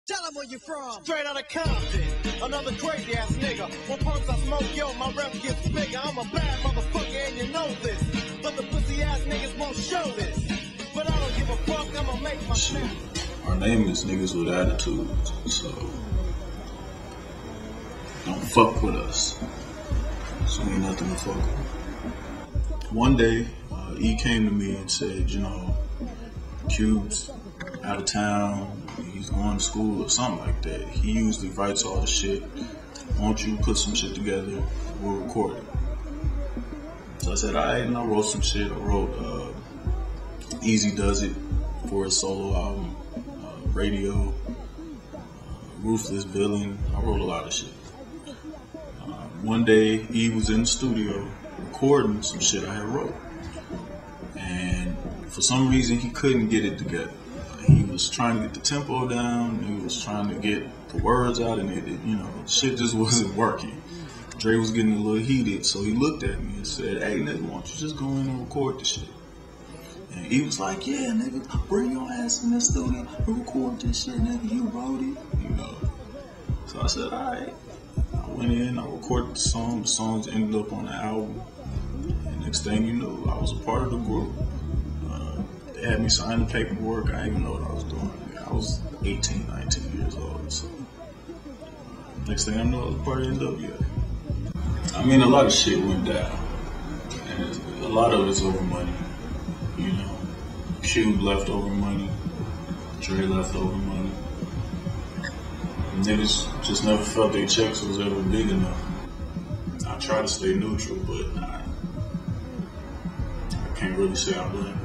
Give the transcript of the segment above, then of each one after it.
Tell them where you from. Straight out of Compton, another crazy ass nigga. When punks I smoke, yo, my rep gets bigger. I'm a bad motherfucker and you know this. But the pussy ass niggas won't show this. But I don't give a fuck, I'ma make my shit. Our name is Niggas with Attitudes, so don't fuck with us. So ain't nothing to fuck with. One day, E came to me and said, you know, Cube's out of town, he's going to school or something like that. He usually writes all the shit. Why don't you put some shit together, we'll record it. So I said, alright, and I wrote some shit. I wrote Easy Does It for his solo album, Radio, Ruthless Villain. I wrote a lot of shit. One day, E was in the studio recording some shit I had wrote. And for some reason, he couldn't get it together. He was trying to get the tempo down, he was trying to get the words out, and you know, shit just wasn't working. Dre was getting a little heated, so he looked at me and said, hey, nigga, why don't you just go in and record the shit? And he was like, yeah, nigga, bring your ass in the studio and record this shit, nigga, you wrote it, you know. So I said, alright. I went in, I recorded the songs ended up on the album. And next thing you know, I was a part of the group. They had me sign the paperwork. I didn't even know what I was doing. I was 18, 19 years old. So next thing I know, I was part of N.W.A. I mean, a lot of shit went down. And a lot of it's over money. You know, Cube left over money. Dre left over money. Niggas just never felt their checks was ever big enough. I try to stay neutral, but I can't really say I blame it.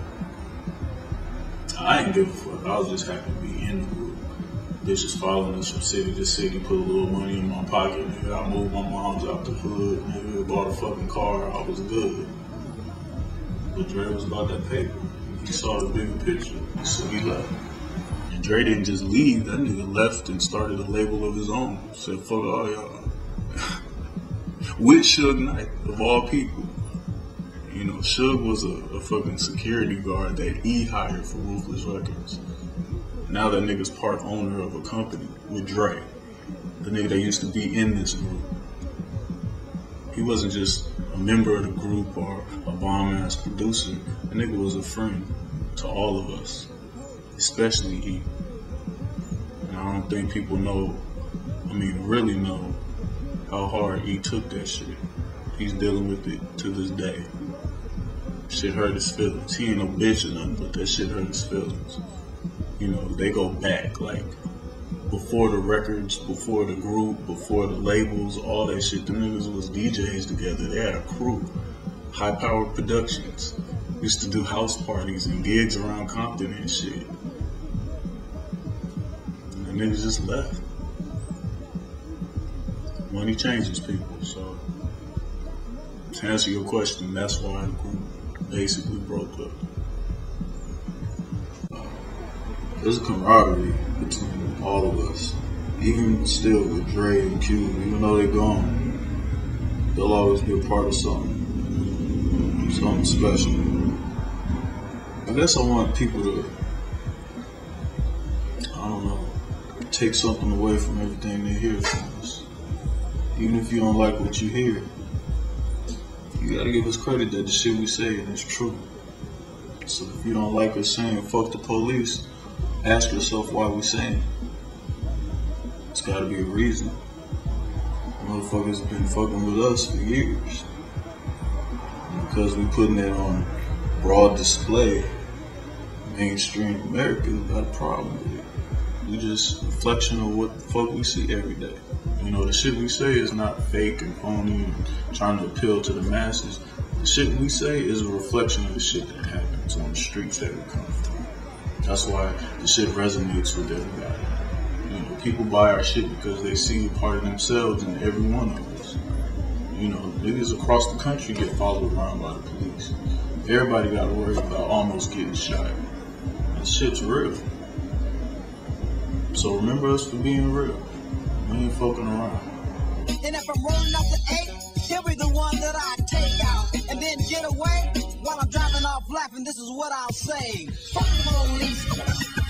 I ain't give a fuck. I was just happy to be in the group. Bitches following us from city to city, put a little money in my pocket, nigga. I moved my moms out the hood, nigga. Bought a fucking car. I was good. But Dre was about that paper. He saw the bigger picture, so he left. And Dre didn't just leave. That nigga left and started a label of his own. Said, fuck all y'all. With Suge Knight, of all people. You know, Suge was a fucking security guard that E hired for Ruthless Records. Now that nigga's part owner of a company with Dre, the nigga that used to be in this group. He wasn't just a member of the group or a bomb-ass producer. The nigga was a friend to all of us, especially E. And I don't think people know, really know how hard E took that shit. He's dealing with it to this day. Shit hurt his feelings. He ain't no bitch or nothing, but that shit hurt his feelings. You know, they go back, like, before the records, before the group, before the labels, all that shit. Them niggas was DJs together. They had a crew. High-powered productions. Used to do house parties and gigs around Compton and shit. And the niggas just left. Money changes people, so to answer your question, that's why the group basically broke up. There's a camaraderie between all of us. Even still with Dre and Cube, even though they're gone, they'll always be a part of something special. I guess I want people to, I don't know, take something away from everything they hear from us. Even if you don't like what you hear, you gotta give us credit that the shit we say is true. So if you don't like us saying fuck the police, ask yourself why we saying it. It's gotta be a reason. Motherfuckers have been fucking with us for years. And because we putting it on broad display, mainstream America got a problem with it. We just a reflection of what the fuck we see every day. You know, the shit we say is not fake and phony and trying to appeal to the masses. The shit we say is a reflection of the shit that happens on the streets that we come from. That's why the shit resonates with everybody. You know, people buy our shit because they see a part of themselves in every one of us. You know, niggas across the country get followed around by the police. Everybody got to worry about almost getting shot. That shit's real. So remember us for being real. We ain't fucking around. And if I'm rolling up the 8, he'll be the one that I take out. And then get away while I'm driving off laughing. This is what I'll say. Fuck the police.